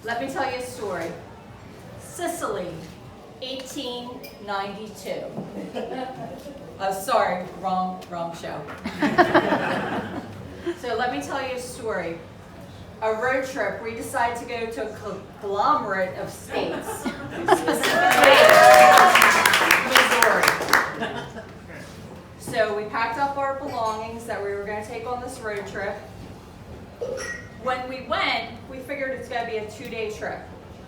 Let me tell you a story. Sicily, 1892. Sorry, wrong show. So let me tell you a story. A road trip, we decided to go to a conglomerate of states, specifically Missouri. So we packed up our belongings that we were going to take on this road trip. When we went, we figured it's going to be a 2-day trip.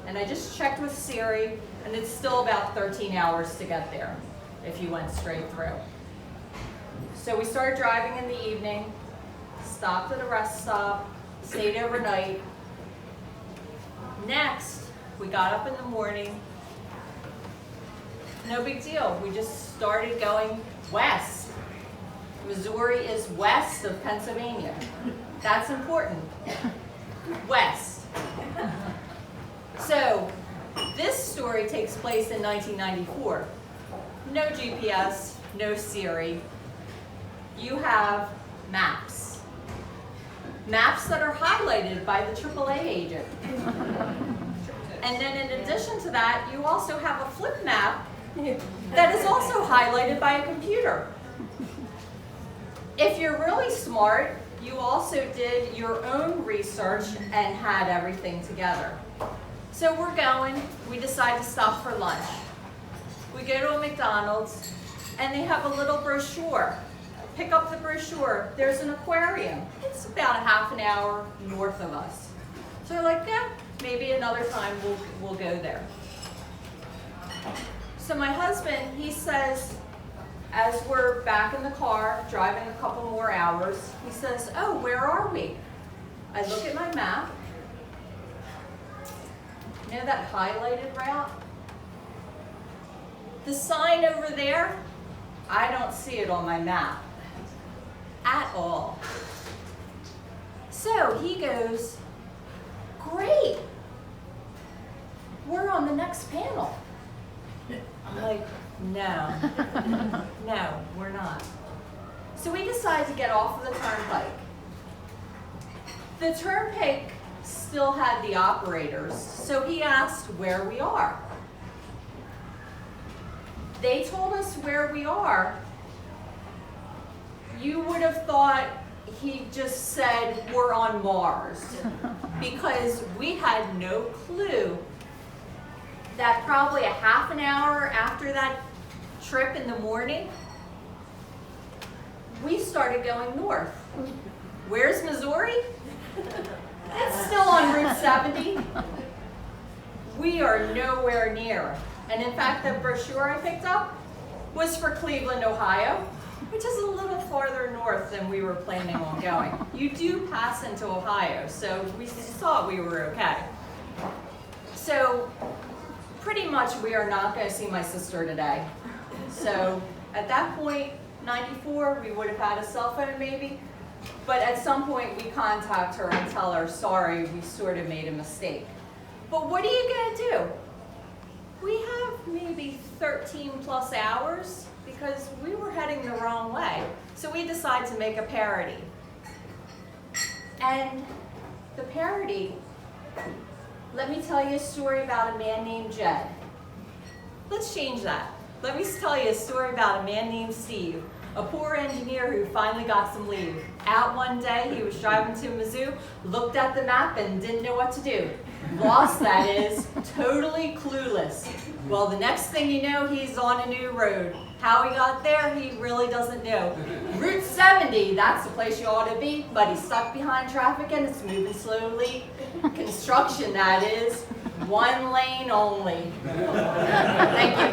And I just checked with Siri, and it's still about 13 hours to get there if you went straight through. So we started driving in the evening, stopped at a rest stop, stayed overnight. Next, we got up in the morning. No big deal. We just started going west. Missouri is west of Pennsylvania. That's important. West. So, this story takes place in 1994. No GPS, no Siri. You have maps. Maps that are highlighted by the AAA agent. And then in addition to that, you also have a flip map that is also highlighted by a computer. If you're really smart, you also did your own research and had everything together. So we're going, we decide to stop for lunch. We go to a McDonald's and they have a little brochure. Pick up the brochure, there's an aquarium. It's about a half an hour north of us. So we're like, yeah, maybe another time we'll go there. So my husband, he says, as we're back in the car, driving a couple more hours, he says, oh, where are we? I look at my map. You know that highlighted route? The sign over there, I don't see it on my map at all. So he goes, great, we're on the next panel. I'm like, no, no, we're not. So we decided to get off of the turnpike. The turnpike still had the operators, so he asked where we are. They told us where we are. You would have thought he just said we're on Mars, because we had no clue that probably a half an hour after that trip in the morning, we started going north. Where's Missouri? It's still on Route 70. We are nowhere near. And in fact, the brochure I picked up was for Cleveland, Ohio, which is a little farther north than we were planning on going. You do pass into Ohio, so we thought we were okay. So pretty much we are not going to see my sister today. So at that point, 94, we would have had a cell phone maybe, but at some point we contact her and tell her, sorry, we sort of made a mistake. But what are you going to do? We have maybe 13 plus hours because we were heading the wrong way. So we decided to make a parody. And the parody, let me tell you a story about a man named Jed. Let's change that. Let me tell you a story about a man named Steve, a poor engineer who finally got some leave. Out one day, he was driving to Mizzou, looked at the map and didn't know what to do. Lost, that is, totally clueless. Well, the next thing you know, he's on a new road. How he got there, he really doesn't know. Route 70, that's the place you ought to be, but he's stuck behind traffic and it's moving slowly. Construction, that is. One lane only. Thank you.